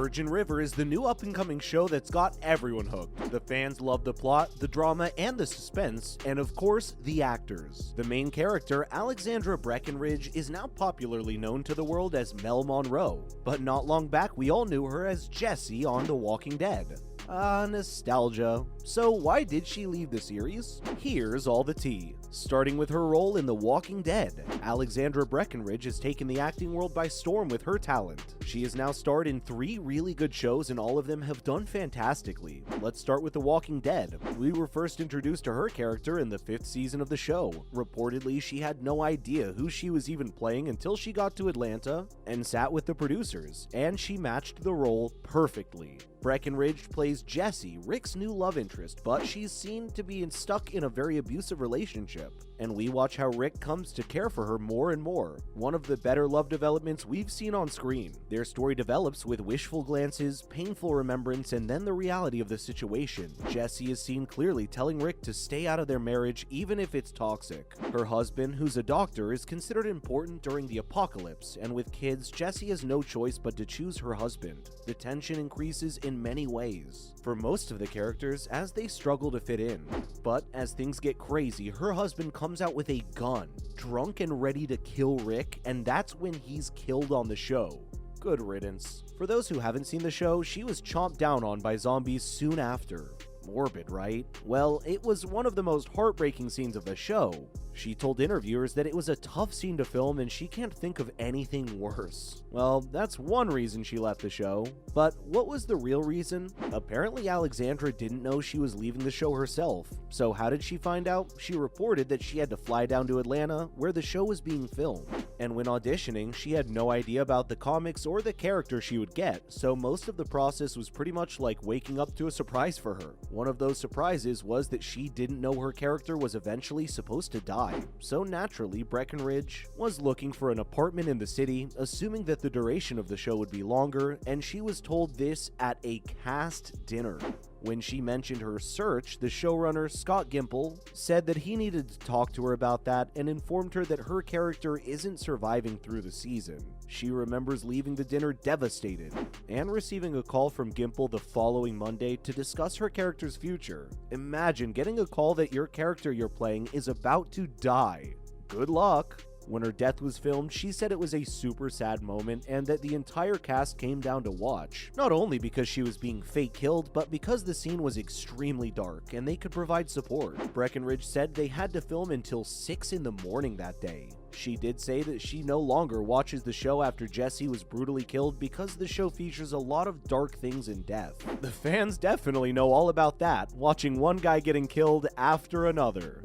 Virgin River is the new up-and-coming show that's got everyone hooked. The fans love the plot, the drama, and the suspense, and of course, the actors. The main character, Alexandra Breckenridge, is now popularly known to the world as Mel Monroe, but not long back we all knew her as Jessie on The Walking Dead. Nostalgia. So why did she leave the series? Here's all the tea. Starting with her role in The Walking Dead, Alexandra Breckenridge has taken the acting world by storm with her talent. She has now starred in 3 really good shows and all of them have done fantastically. Let's start with The Walking Dead. We were first introduced to her character in the 5th season of the show. Reportedly, she had no idea who she was even playing until she got to Atlanta and sat with the producers, and she matched the role perfectly. Breckenridge plays Jessie, Rick's new love interest, but she's seen to be stuck in a very abusive relationship, and we watch how Rick comes to care for her more and more. One of the better love developments we've seen on screen. Their story develops with wishful glances, painful remembrance, and then the reality of the situation. Jessie is seen clearly telling Rick to stay out of their marriage even if it's toxic. Her husband, who's a doctor, is considered important during the apocalypse, and with kids, Jessie has no choice but to choose her husband. The tension increases in many ways for most of the characters as they struggle to fit in. But as things get crazy, her husband comes out with a gun, drunk and ready to kill Rick, and that's when he's killed on the show. Good riddance. For those who haven't seen the show, she was chomped down on by zombies soon after. Morbid, right? Well, it was one of the most heartbreaking scenes of the show. She told interviewers that it was a tough scene to film and she can't think of anything worse. Well, that's one reason she left the show. But what was the real reason? Apparently Alexandra didn't know she was leaving the show herself. So how did she find out? She reported that she had to fly down to Atlanta, where the show was being filmed. And when auditioning, she had no idea about the comics or the character she would get, so most of the process was pretty much like waking up to a surprise for her. One of those surprises was that she didn't know her character was eventually supposed to die. So naturally, Breckenridge was looking for an apartment in the city, assuming that the duration of the show would be longer, and she was told this at a cast dinner. When she mentioned her search, the showrunner, Scott Gimple, said that he needed to talk to her about that and informed her that her character isn't surviving through the season. She remembers leaving the dinner devastated and receiving a call from Gimple the following Monday to discuss her character's future. Imagine getting a call that your character you're playing is about to die. Good luck. When her death was filmed, she said it was a super sad moment and that the entire cast came down to watch. Not only because she was being fake killed, but because the scene was extremely dark and they could provide support. Breckenridge said they had to film until 6 in the morning that day. She did say that she no longer watches the show after Jessie was brutally killed because the show features a lot of dark things and death. The fans definitely know all about that, watching one guy getting killed after another.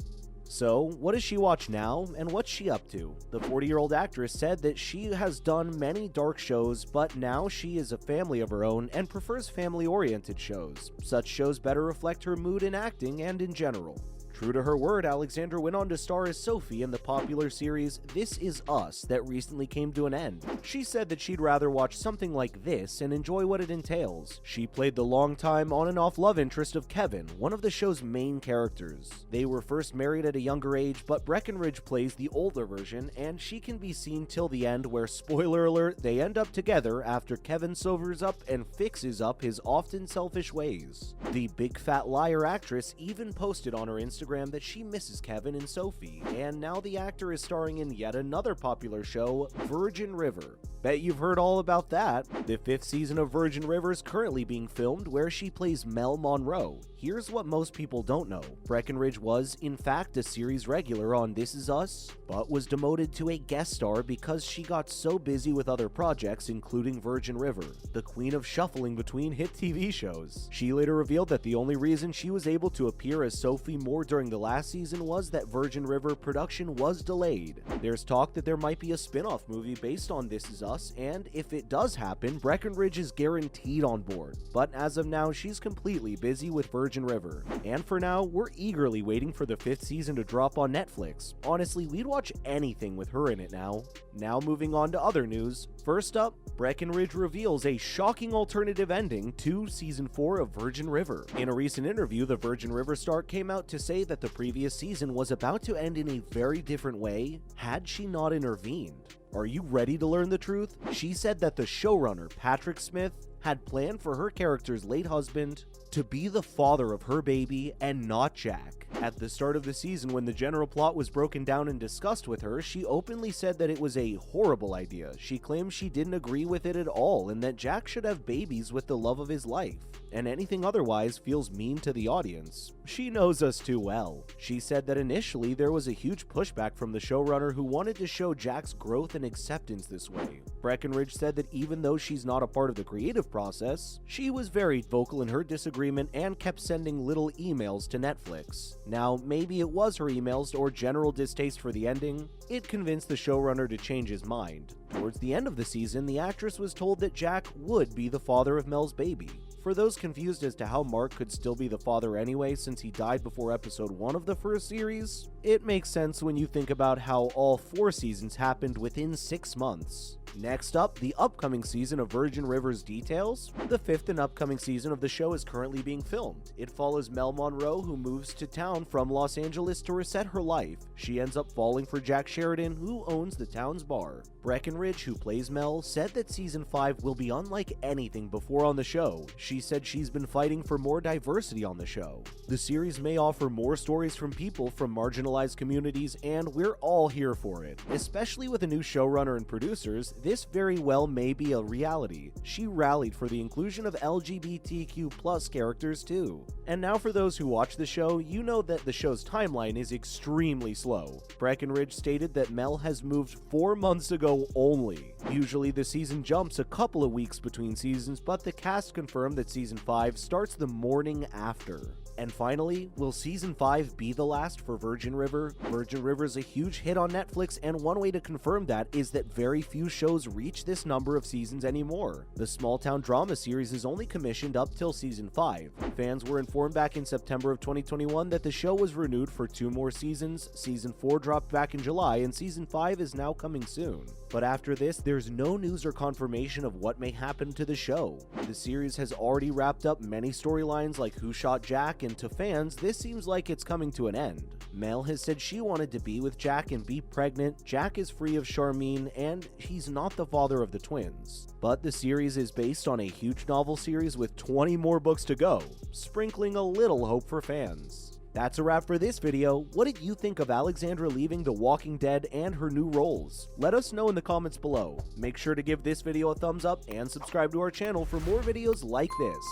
So, what does she watch now, and what's she up to? The 40-year-old actress said that she has done many dark shows, but now she is a family of her own and prefers family-oriented shows. Such shows better reflect her mood in acting and in general. True to her word, Alexandra went on to star as Sophie in the popular series This Is Us that recently came to an end. She said that she'd rather watch something like this and enjoy what it entails. She played the longtime on-and-off love interest of Kevin, one of the show's main characters. They were first married at a younger age, but Breckenridge plays the older version, and she can be seen till the end where, spoiler alert, they end up together after Kevin sobers up and fixes up his often selfish ways. The Big Fat Liar actress even posted on her Instagram that she misses Kevin and Sophie, and now the actor is starring in yet another popular show, Virgin River. Bet you've heard all about that. The 5th season of Virgin River is currently being filmed, where she plays Mel Monroe. Here's what most people don't know. Breckenridge was, in fact, a series regular on This Is Us, but was demoted to a guest star because she got so busy with other projects, including Virgin River, the queen of shuffling between hit TV shows. She later revealed that the only reason she was able to appear as Sophie more during the last season was that Virgin River production was delayed. There's talk that there might be a spin-off movie based on This Is Us, and if it does happen, Breckenridge is guaranteed on board. But as of now, she's completely busy with Virgin River. And for now, we're eagerly waiting for the 5th season to drop on Netflix. Honestly, we'd watch anything with her in it now. Now moving on to other news. First up, Breckenridge reveals a shocking alternative ending to Season 4 of Virgin River. In a recent interview, the Virgin River star came out to say that the previous season was about to end in a very different way had she not intervened. Are you ready to learn the truth? She said that the showrunner, Patrick Smith, had planned for her character's late husband to be the father of her baby and not Jack. At the start of the season, when the general plot was broken down and discussed with her, she openly said that it was a horrible idea. She claimed she didn't agree with it at all and that Jack should have babies with the love of his life, and anything otherwise feels mean to the audience. She knows us too well. She said that initially there was a huge pushback from the showrunner who wanted to show Jack's growth and acceptance this way. Breckenridge said that even though she's not a part of the creative process, she was very vocal in her disagreement and kept sending little emails to Netflix. Now, maybe it was her emails or general distaste for the ending. It convinced the showrunner to change his mind. Towards the end of the season, the actress was told that Jack would be the father of Mel's baby. For those confused as to how Mark could still be the father anyway since he died before episode 1 of the first series, it makes sense when you think about how all 4 seasons happened within 6 months. Next up, the upcoming season of Virgin River's details. The 5th and upcoming season of the show is currently being filmed. It follows Mel Monroe, who moves to town from Los Angeles to reset her life. She ends up falling for Jack Sheridan, who owns the town's bar. Breckenridge, who plays Mel, said that season 5 will be unlike anything before on the show. She said she's been fighting for more diversity on the show. The series may offer more stories from people from marginalized communities, and we're all here for it. Especially with a new showrunner and producers, this very well may be a reality. She rallied for the inclusion of LGBTQ+ characters too. And now for those who watch the show, you know that the show's timeline is extremely slow. Breckenridge stated that Mel has moved 4 months ago only. Usually the season jumps a couple of weeks between seasons, but the cast confirmed that season 5 starts the morning after. And finally, will season 5 be the last for Virgin River? Virgin River is a huge hit on Netflix, and one way to confirm that is that very few shows reach this number of seasons anymore. The small town drama series is only commissioned up till season 5. Fans were informed back in September of 2021 that the show was renewed for 2 more seasons. Season 4 dropped back in July, and season 5 is now coming soon. But after this, there's no news or confirmation of what may happen to the show. The series has already wrapped up many storylines like who shot Jack, and to fans, this seems like it's coming to an end. Mel has said she wanted to be with Jack and be pregnant. Jack is free of Charmine, and he's not the father of the twins. But the series is based on a huge novel series with 20 more books to go, sprinkling a little hope for fans. That's a wrap for this video. What did you think of Alexandra leaving The Walking Dead and her new roles? Let us know in the comments below. Make sure to give this video a thumbs up and subscribe to our channel for more videos like this.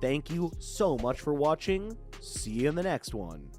Thank you so much for watching. See you in the next one.